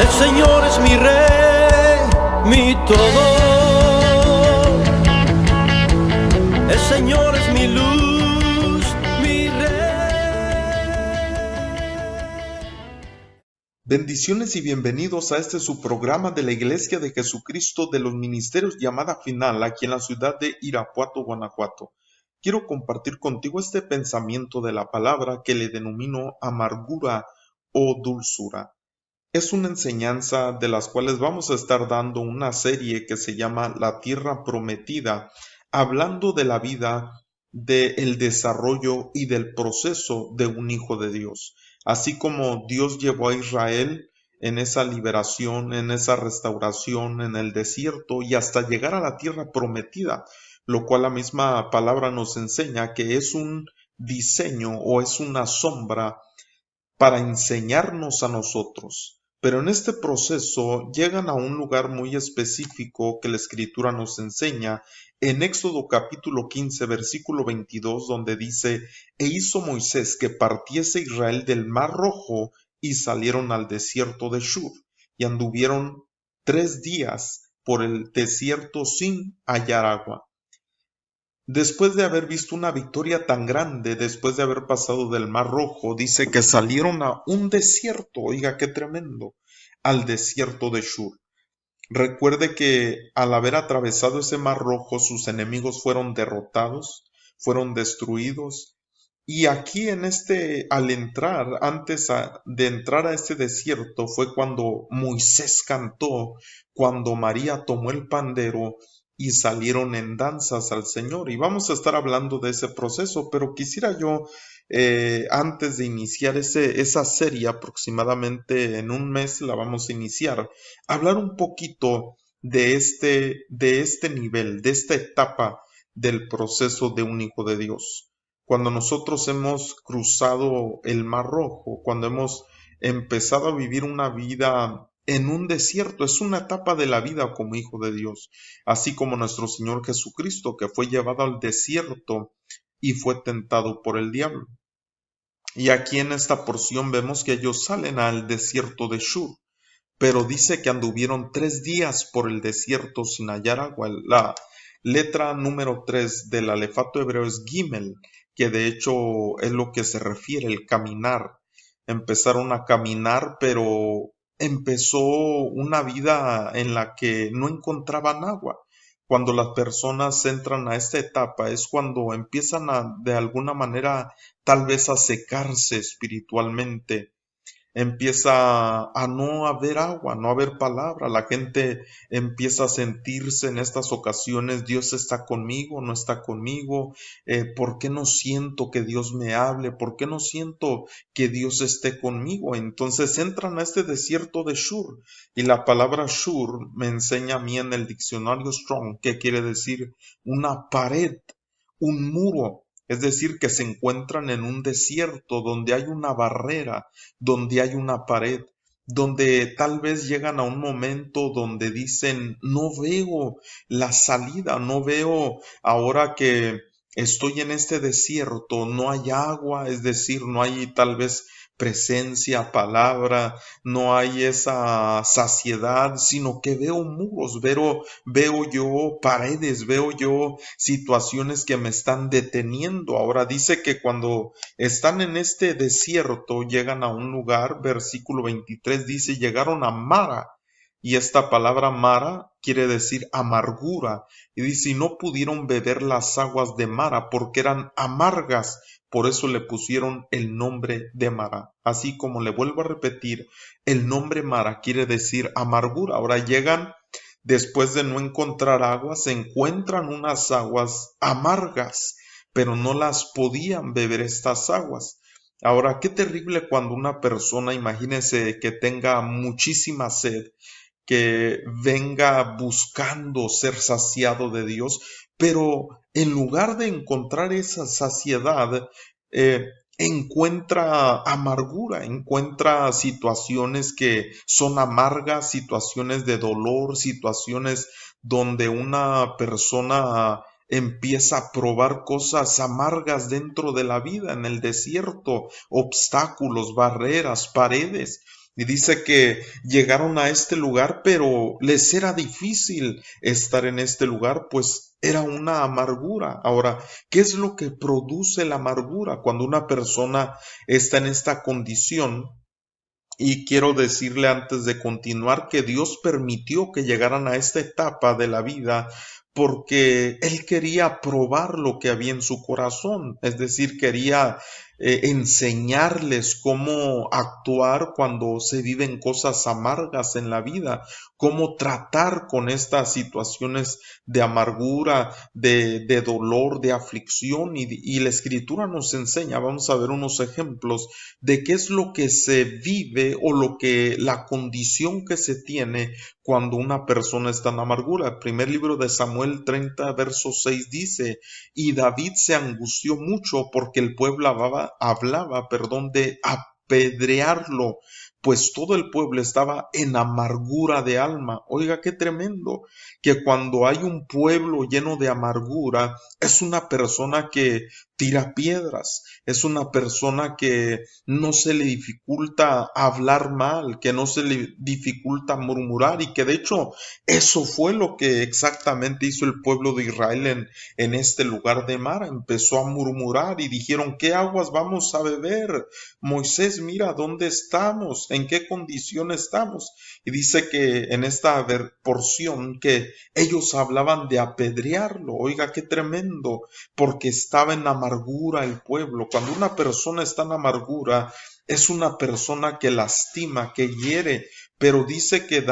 El Señor es mi Rey, mi todo. El Señor es mi luz, mi Rey. Bendiciones y bienvenidos a este su programa de la Iglesia de Jesucristo de los Ministerios Llamada Final aquí en la ciudad de Irapuato, Guanajuato. Quiero compartir contigo este pensamiento de la palabra que le denomino amargura o dulzura. Es una enseñanza de las cuales vamos a estar dando una serie que se llama La Tierra Prometida, hablando de la vida, del desarrollo y del proceso de un hijo de Dios. Así como Dios llevó a Israel en esa liberación, en esa restauración, en el desierto y hasta llegar a la Tierra Prometida, lo cual la misma palabra nos enseña que es un diseño o es una sombra para enseñarnos a nosotros. Pero en este proceso llegan a un lugar muy específico que la Escritura nos enseña en Éxodo capítulo 15, versículo 22, donde dice: E hizo Moisés que partiese Israel del Mar Rojo, y salieron al desierto de Shur, y anduvieron 3 días por el desierto sin hallar agua. Después de haber visto una victoria tan grande, después de haber pasado del Mar Rojo, dice que salieron a un desierto, oiga qué tremendo, al desierto de Shur. Recuerde que al haber atravesado ese Mar Rojo, sus enemigos fueron derrotados, fueron destruidos. Y aquí al entrar, antes de entrar a este desierto, fue cuando Moisés cantó, cuando María tomó el pandero y salieron en danzas al Señor. Y vamos a estar hablando de ese proceso, pero quisiera yo, antes de iniciar esa serie, aproximadamente en un mes la vamos a iniciar, hablar un poquito de este nivel, de esta etapa del proceso de un hijo de Dios. Cuando nosotros hemos cruzado el Mar Rojo, cuando hemos empezado a vivir una vida en un desierto, es una etapa de la vida como hijo de Dios, así como nuestro Señor Jesucristo, que fue llevado al desierto y fue tentado por el diablo. Y aquí en esta porción vemos que ellos salen al desierto de Shur, pero dice que anduvieron 3 días por el desierto sin hallar agua. La letra número 3 del alefato hebreo es Gimel, que de hecho es lo que se refiere, el caminar. Empezaron a caminar, pero empezó una vida en la que no encontraban agua. Cuando las personas entran a esta etapa es cuando empiezan de alguna manera, tal vez a secarse espiritualmente. Empieza a no haber agua, no haber palabra. La gente empieza a sentirse en estas ocasiones: Dios está conmigo, no está conmigo. ¿Por qué no siento que Dios me hable? ¿Por qué no siento que Dios esté conmigo? Entonces entran a este desierto de Shur, y la palabra Shur me enseña a mí en el diccionario Strong que quiere decir una pared, un muro. Es decir, que se encuentran en un desierto donde hay una barrera, donde hay una pared, donde tal vez llegan a un momento donde dicen: no veo la salida, no veo, ahora que estoy en este desierto, no hay agua, es decir, no hay tal vez presencia, palabra, no hay esa saciedad, sino que veo muros, veo yo paredes, veo yo situaciones que me están deteniendo. Ahora dice que cuando están en este desierto llegan a un lugar, versículo 23 dice: llegaron a Mara, y esta palabra Mara quiere decir amargura, y dice: y no pudieron beber las aguas de Mara porque eran amargas. Por eso le pusieron el nombre de Mara. Así como le vuelvo a repetir, el nombre Mara quiere decir amargura. Ahora llegan, después de no encontrar agua, se encuentran unas aguas amargas, pero no las podían beber estas aguas. Ahora, qué terrible cuando una persona, imagínense que tenga muchísima sed, que venga buscando ser saciado de Dios, pero en lugar de encontrar esa saciedad, eh, encuentra amargura, encuentra situaciones que son amargas, situaciones de dolor, situaciones donde una persona empieza a probar cosas amargas dentro de la vida, en el desierto, obstáculos, barreras, paredes. Y dice que llegaron a este lugar, pero les era difícil estar en este lugar, pues era una amargura. Ahora, ¿qué es lo que produce la amargura cuando una persona está en esta condición? Y quiero decirle antes de continuar que Dios permitió que llegaran a esta etapa de la vida porque Él quería probar lo que había en su corazón, es decir, quería enseñarles cómo actuar cuando se viven cosas amargas en la vida, cómo tratar con estas situaciones de amargura, de dolor, de aflicción, y la Escritura nos enseña, vamos a ver unos ejemplos de qué es lo que se vive o la condición que se tiene cuando una persona está en amargura. El primer libro de Samuel 30, verso 6 dice, y David se angustió mucho porque el pueblo hablaba de apedrearlo, pues todo el pueblo estaba en amargura de alma. Oiga, qué tremendo, que cuando hay un pueblo lleno de amargura, es una persona que tira piedras, es una persona que no se le dificulta hablar mal, que no se le dificulta murmurar, y que de hecho eso fue lo que exactamente hizo el pueblo de Israel en este lugar de Mara. Empezó a murmurar y dijeron, ¿qué aguas vamos a beber? Moisés, mira dónde estamos, en qué condición estamos. Y dice que en esta porción que ellos hablaban de apedrearlo. Oiga, qué tremendo, porque estaba en amargura el pueblo. Cuando una persona está en amargura, es una persona que lastima, que hiere. Pero dice que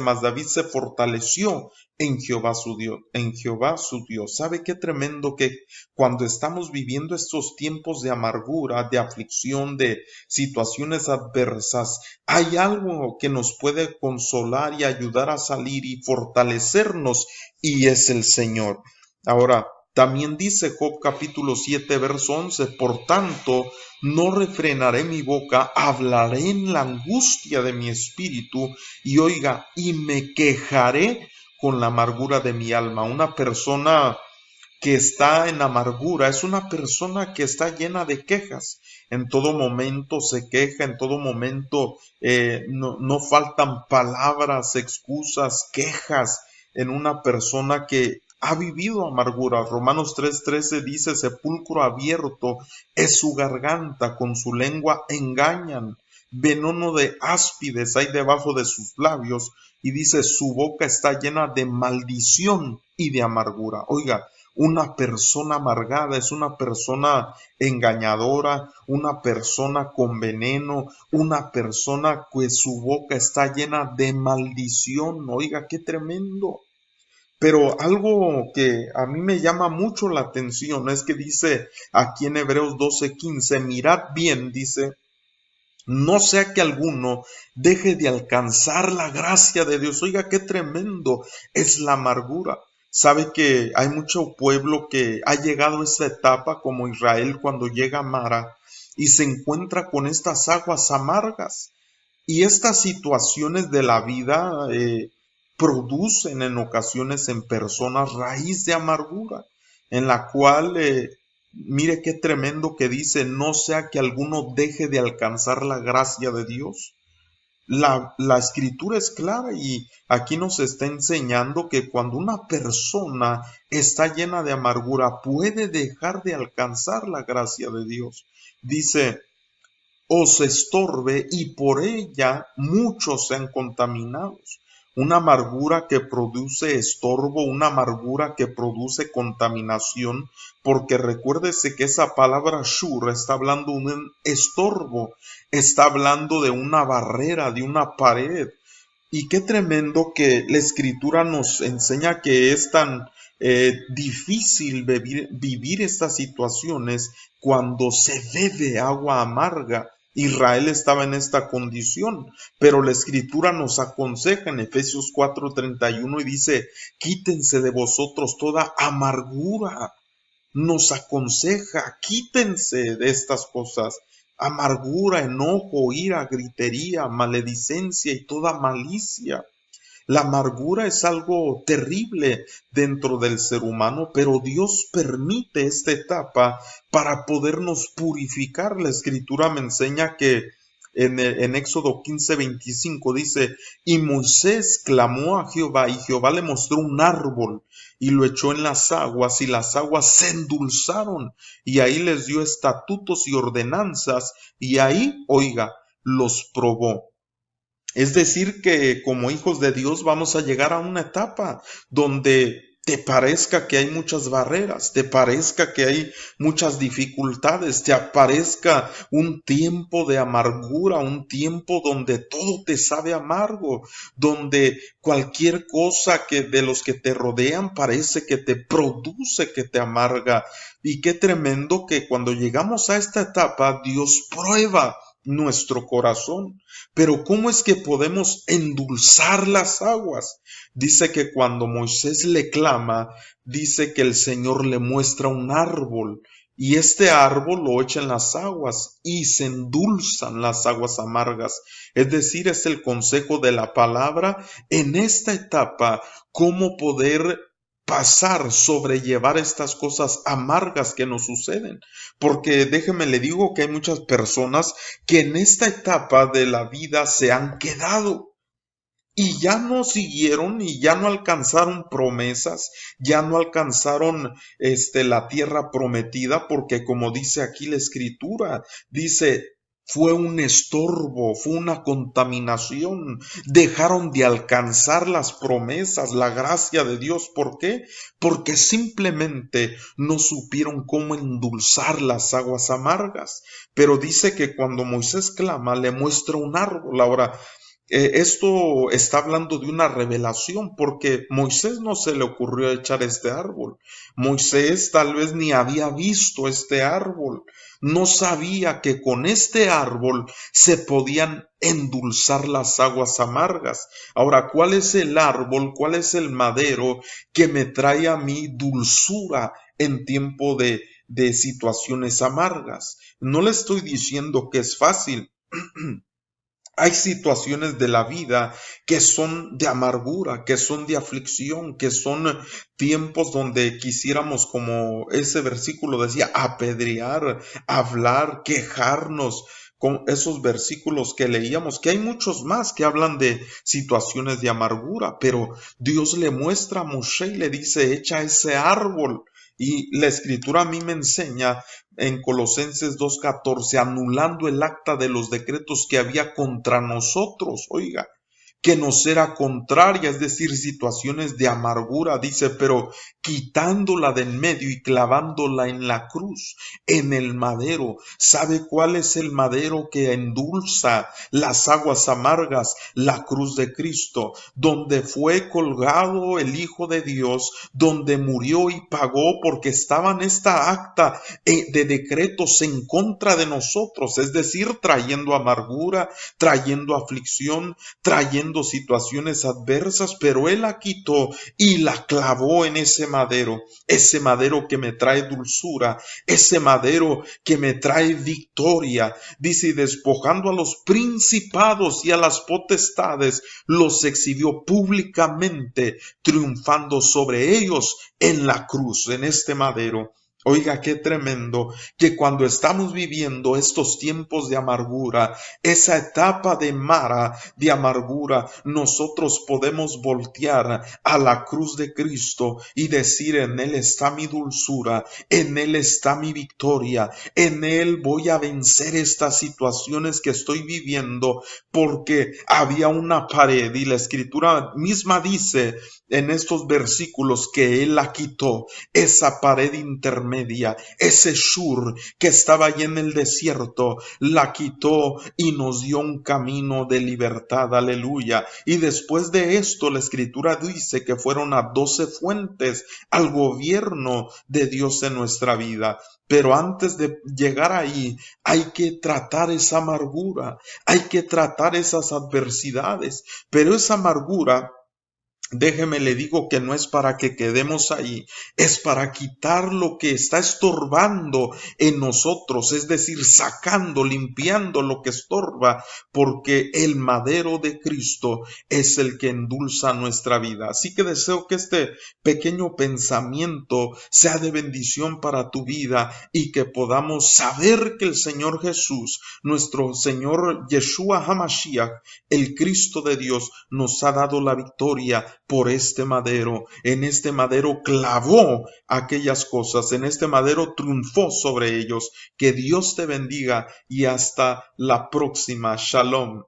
más David se fortaleció en Jehová su Dios. ¿Sabe qué tremendo que cuando estamos viviendo estos tiempos de amargura, de aflicción, de situaciones adversas, hay algo que nos puede consolar y ayudar a salir y fortalecernos, y es el Señor? Ahora, también dice Job capítulo 7, verso 11, por tanto, no refrenaré mi boca, hablaré en la angustia de mi espíritu, y oiga, y me quejaré con la amargura de mi alma. Una persona que está en amargura es una persona que está llena de quejas. En todo momento se queja, en todo momento no faltan palabras, excusas, quejas en una persona que ha vivido amargura. Romanos 3:13 dice, sepulcro abierto es su garganta, con su lengua engañan, veneno de áspides hay debajo de sus labios, y dice, su boca está llena de maldición y de amargura. Oiga, una persona amargada es una persona engañadora, una persona con veneno, una persona que su boca está llena de maldición. Oiga, qué tremendo. Pero algo que a mí me llama mucho la atención es que dice aquí en Hebreos 12:15, mirad bien, dice, no sea que alguno deje de alcanzar la gracia de Dios. Oiga, qué tremendo es la amargura. Sabe que hay mucho pueblo que ha llegado a esta etapa, como Israel cuando llega a Mara, y se encuentra con estas aguas amargas. Y estas situaciones de la vida producen en ocasiones en personas raíz de amargura, en la cual, mire qué tremendo que dice, no sea que alguno deje de alcanzar la gracia de Dios. La escritura es clara y aquí nos está enseñando que cuando una persona está llena de amargura puede dejar de alcanzar la gracia de Dios. Dice, os estorbe y por ella muchos sean contaminados. Una amargura que produce estorbo, una amargura que produce contaminación, porque recuérdese que esa palabra shur está hablando de un estorbo, está hablando de una barrera, de una pared. Y qué tremendo que la escritura nos enseña que es tan difícil vivir estas situaciones cuando se bebe agua amarga. Israel estaba en esta condición, pero la Escritura nos aconseja en Efesios 4:31 y dice: quítense de vosotros toda amargura. Nos aconseja, quítense de estas cosas: amargura, enojo, ira, gritería, maledicencia y toda malicia. La amargura es algo terrible dentro del ser humano, pero Dios permite esta etapa para podernos purificar. La Escritura me enseña que en Éxodo 15:25 dice: y Moisés clamó a Jehová, y Jehová le mostró un árbol, y lo echó en las aguas, y las aguas se endulzaron, y ahí les dio estatutos y ordenanzas, y ahí, oiga, los probó. Es decir, que como hijos de Dios vamos a llegar a una etapa donde te parezca que hay muchas barreras, te parezca que hay muchas dificultades, te aparezca un tiempo de amargura, un tiempo donde todo te sabe amargo, donde cualquier cosa que de los que te rodean parece que te produce, que te amarga. Y qué tremendo que cuando llegamos a esta etapa, Dios prueba nuestro corazón. Pero ¿cómo es que podemos endulzar las aguas? Dice que cuando Moisés le clama, dice que el Señor le muestra un árbol, y este árbol lo echa en las aguas y se endulzan las aguas amargas. Es decir, es el consejo de la palabra en esta etapa, cómo poder sobrellevar estas cosas amargas que nos suceden. Porque déjeme le digo que hay muchas personas que en esta etapa de la vida se han quedado y ya no siguieron y ya no alcanzaron promesas, ya no alcanzaron la tierra prometida, porque como dice aquí la Escritura, dice: fue un estorbo, fue una contaminación, dejaron de alcanzar las promesas, la gracia de Dios. ¿Por qué? Porque simplemente no supieron cómo endulzar las aguas amargas. Pero dice que cuando Moisés clama, le muestra un árbol. Ahora, esto está hablando de una revelación, porque Moisés no se le ocurrió echar este árbol. Moisés tal vez ni había visto este árbol. No sabía que con este árbol se podían endulzar las aguas amargas. Ahora, ¿cuál es el árbol? ¿Cuál es el madero que me trae a mí dulzura en tiempo de situaciones amargas? No le estoy diciendo que es fácil. Hay situaciones de la vida que son de amargura, que son de aflicción, que son tiempos donde quisiéramos, como ese versículo decía, apedrear, hablar, quejarnos, con esos versículos que leíamos, que hay muchos más que hablan de situaciones de amargura, pero Dios le muestra a Moshe y le dice: echa ese árbol. Y la Escritura a mí me enseña en Colosenses 2:14, anulando el acta de los decretos que había contra nosotros, oiga, que nos era contraria, es decir, situaciones de amargura, dice, pero quitándola de en medio y clavándola en la cruz, en el madero. ¿Sabe cuál es el madero que endulza las aguas amargas? La cruz de Cristo, donde fue colgado el Hijo de Dios, donde murió y pagó, porque estaba en esta acta de decretos en contra de nosotros, es decir, trayendo amargura, trayendo aflicción, trayendo situaciones adversas, pero Él la quitó y la clavó en ese madero que me trae dulzura, ese madero que me trae victoria. Dice: y despojando a los principados y a las potestades, los exhibió públicamente, triunfando sobre ellos en la cruz, en este madero. Oiga, qué tremendo que cuando estamos viviendo estos tiempos de amargura, esa etapa de Mara, de amargura, nosotros podemos voltear a la cruz de Cristo y decir: en Él está mi dulzura, en Él está mi victoria, en Él voy a vencer estas situaciones que estoy viviendo, porque había una pared y la Escritura misma dice en estos versículos que Él la quitó, esa pared intermedia intermedia, ese Shur que estaba allí en el desierto, la quitó y nos dio un camino de libertad, aleluya. Y después de esto la escritura dice que fueron a 12 fuentes al gobierno de Dios en nuestra vida. Pero antes de llegar ahí, hay que tratar esa amargura, hay que tratar esas adversidades, pero esa amargura, déjeme le digo que no es para que quedemos ahí, es para quitar lo que está estorbando en nosotros, es decir, sacando, limpiando lo que estorba, porque el madero de Cristo es el que endulza nuestra vida. Así que deseo que este pequeño pensamiento sea de bendición para tu vida y que podamos saber que el Señor Jesús, nuestro Señor Yeshua HaMashiach, el Cristo de Dios, nos ha dado la victoria por este madero. En este madero clavó aquellas cosas, en este madero triunfó sobre ellos. Que Dios te bendiga y hasta la próxima. Shalom.